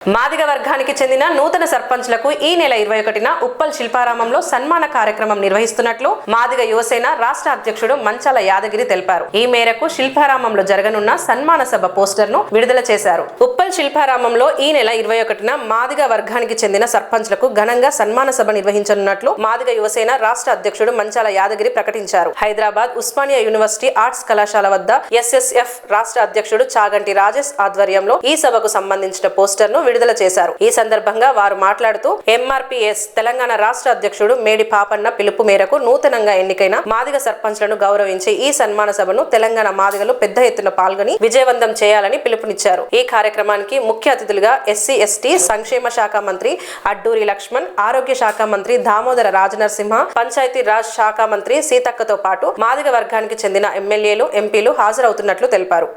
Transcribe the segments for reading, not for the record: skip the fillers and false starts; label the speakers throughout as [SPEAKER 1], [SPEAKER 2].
[SPEAKER 1] మాదిగ వర్గానికి చెందిన నూతన సర్పంచ్లకు ఈ నెల 21న ఉప్పల్ శిల్పారామంలో సన్మాన కార్యక్రమం నిర్వహిస్తున్నట్లు మాదిగ యువసేన రాష్ట్ర అధ్యక్షుడు మంచాల యాదగిరి తెలిపారు. ఈ మేరకు శిల్పారామంలో జరగనున్న సన్మాన సభ పోస్టర్ ను విడుదల చేశారు. ఉప్పల్ శిల్పారామంలో ఈ నెల 21న మాదిగ వర్గానికి చెందిన సర్పంచ్లకు ఘనంగా సన్మాన సభ నిర్వహించనున్నట్లు మాదిగ యువసేన రాష్ట్ర అధ్యక్షుడు మంచాల యాదగిరి ప్రకటించారు. హైదరాబాద్ ఉస్మానియా యూనివర్సిటీ ఆర్ట్స్ కళాశాల వద్ద ఎస్ఎస్ఎఫ్ రాష్ట్ర అధ్యక్షుడు చాగంటి రాజేష్ ఆధ్వర్యంలో ఈ సభకు సంబంధించిన పోస్టర్ ను విడుదల చేశారు. ఈ సందర్భంగా వారు మాట్లాడుతూ ఎంఆర్పీఎస్ తెలంగాణ రాష్ట్ర అధ్యక్షుడు మేడి పాపన్న పిలుపు మేరకు నూతనంగా ఎన్నికైన మాదిగ సర్పంచ్లను గౌరవించి ఈ సన్మాన సభను తెలంగాణ మాదిగలు పెద్ద ఎత్తున పాల్గొని విజయవంతం చేయాలని పిలుపునిచ్చారు. ఈ కార్యక్రమానికి ముఖ్య అతిథులుగా ఎస్సీ ఎస్టీ సంక్షేమ శాఖ మంత్రి అడ్డూరి లక్ష్మణ్, ఆరోగ్య శాఖ మంత్రి దామోదర రాజనరసింహ, పంచాయతీ రాజ్ శాఖ మంత్రి సీతక్కతో పాటు మాదిగ వర్గానికి చెందిన ఎమ్మెల్యేలు, ఎంపీలు హాజరవుతున్నట్లు తెలిపారు.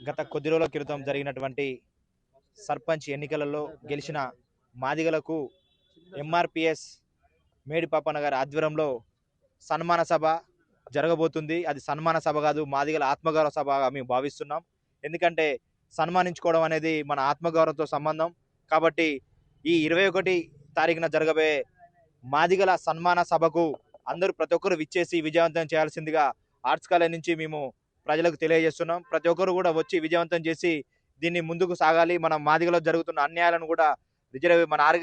[SPEAKER 2] గత కొద్ది రోజుల క్రితం జరిగినటువంటి సర్పంచ్ ఎన్నికలలో గెలిచిన మాదిగలకు ఎంఆర్పిఎస్ మేడి పాపన్న గారి ఆధ్వర్యంలో సన్మాన సభ జరగబోతుంది. అది సన్మాన సభ కాదు, మాదిగల ఆత్మగౌరవ సభగా మేము భావిస్తున్నాం. ఎందుకంటే సన్మానించుకోవడం అనేది మన ఆత్మగౌరవంతో సంబంధం. కాబట్టి ఈ 21 తారీఖున జరగబోయే మాదిగల సన్మాన సభకు అందరూ ప్రతి ఒక్కరు విచ్చేసి విజయవంతం చేయాల్సిందిగా ఆర్ట్స్ కాలేజ్ నుంచి మేము ప్రజలకు తెలియజేస్తున్నాం. ప్రతి ఒక్కరు కూడా వచ్చి విజయవంతం చేసి దీన్ని ముందుకు సాగాలి. మన మాదిగలో జరుగుతున్న అన్యాయాలను కూడా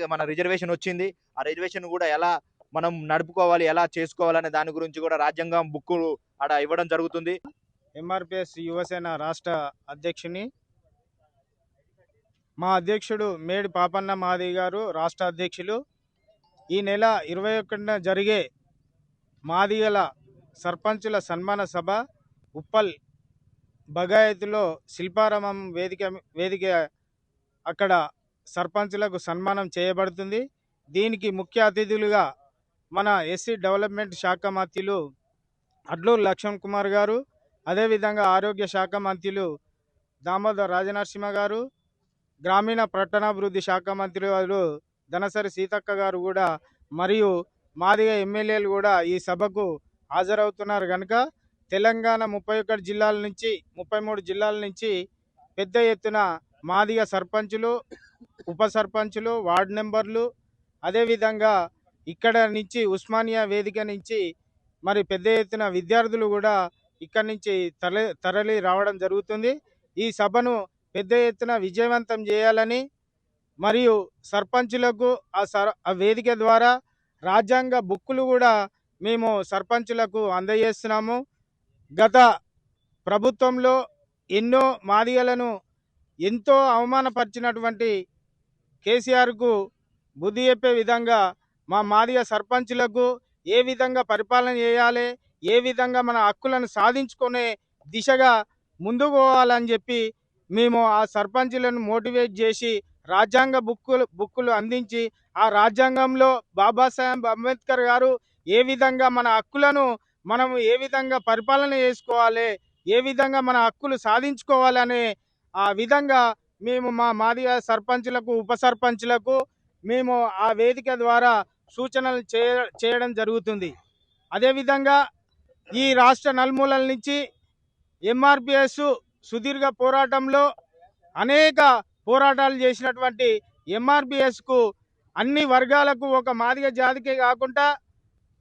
[SPEAKER 2] మన రిజర్వేషన్ వచ్చింది, ఆ రిజర్వేషన్ కూడా ఎలా మనం నడుపుకోవాలి, ఎలా చేసుకోవాలనే దాని గురించి కూడా రాజ్యాంగం బుక్కులు అక్కడ ఇవ్వడం జరుగుతుంది.
[SPEAKER 3] ఎంఆర్పిఎస్ యువసేన రాష్ట్ర అధ్యక్షుని, మా అధ్యక్షుడు మేడి పాపన్న మాది గారు రాష్ట్ర అధ్యక్షులు. ఈ నెల 21న జరిగే మాదిగల సర్పంచుల సన్మాన సభ ఉప్పల్ బగాయత్లో శిల్పారామం వేదిక అక్కడ సర్పంచులకు సన్మానం చేయబడుతుంది. దీనికి ముఖ్య అతిథులుగా మన ఎస్సీ డెవలప్మెంట్ శాఖ మంత్రులు అడ్లూరు లక్ష్మణ్ కుమార్ గారు, అదేవిధంగా ఆరోగ్య శాఖ మంత్రులు దామోదర రాజనరసింహ గారు, గ్రామీణ పట్టణాభివృద్ధి శాఖ మంత్రులు ధనసరి సీతక్క గారు కూడా, మరియు మాదిగ ఎమ్మెల్యేలు కూడా ఈ సభకు హాజరవుతున్నారు. కనుక తెలంగాణ 31 జిల్లాల నుంచి 33 జిల్లాల నుంచి పెద్ద ఎత్తున మాదిగ సర్పంచులు, ఉప సర్పంచులు, వార్డు మెంబర్లు, అదేవిధంగా ఇక్కడ నుంచి ఉస్మానియా వేదిక నుంచి మరి పెద్ద ఎత్తున విద్యార్థులు కూడా ఇక్కడి నుంచి తరలి రావడం జరుగుతుంది. ఈ సభను పెద్ద ఎత్తున విజయవంతం చేయాలని మరియు సర్పంచులకు ఆ వేదిక ద్వారా రాజ్యాంగ బుక్కులు కూడా మేము సర్పంచులకు అందజేస్తున్నాము. గత ప్రభుత్వంలో ఎన్నో మాదిగలను ఎంతో అవమానపరిచినటువంటి కేసీఆర్కు బుద్ధి చెప్పే విధంగా మా మాదిగ సర్పంచులకు ఏ విధంగా పరిపాలన చేయాలి, ఏ విధంగా మన హక్కులను సాధించుకునే దిశగా ముందుకు పోవాలని చెప్పి మేము ఆ సర్పంచులను మోటివేట్ చేసి రాజ్యాంగ బుక్కులు అందించి, ఆ రాజ్యాంగంలో బాబాసాహెబ్ అంబేద్కర్ గారు ఏ విధంగా మన హక్కులను మనం ఏ విధంగా పరిపాలన చేసుకోవాలి, ఏ విధంగా మన హక్కులు సాధించుకోవాలనే ఆ విధంగా మేము మా మాదిగ సర్పంచులకు, ఉప సర్పంచులకు మేము ఆ వేదిక ద్వారా సూచనలు చేయడం జరుగుతుంది. అదేవిధంగా ఈ రాష్ట్ర నలుమూలల నుంచి ఎంఆర్పిఎస్ సుదీర్ఘ పోరాటంలో అనేక పోరాటాలు చేసినటువంటి ఎంఆర్పిఎస్కు అన్ని వర్గాలకు, ఒక మాదిగ జాతికే కాకుండా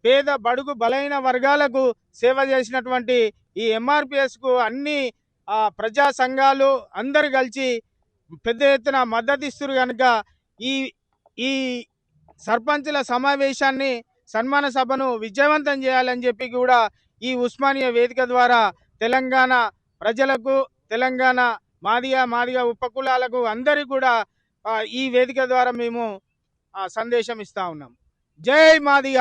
[SPEAKER 3] పేద బడుగు బలైన వర్గాలకు సేవ చేసినటువంటి ఈ ఎంఆర్పిఎస్కు అన్ని ప్రజా సంఘాలు అందరు కలిసి పెద్ద ఎత్తున మద్దతిస్తున్నారు. కనుక ఈ సర్పంచుల సమావేశాన్ని, సన్మాన సభను విజయవంతం చేయాలని చెప్పి కూడా ఈ ఉస్మానియా వేదిక ద్వారా తెలంగాణ ప్రజలకు, తెలంగాణ మాదిగ ఉపకులాలకు అందరికీ కూడా ఈ వేదిక ద్వారా మేము సందేశం ఇస్తా ఉన్నాం. జై మాదిగ.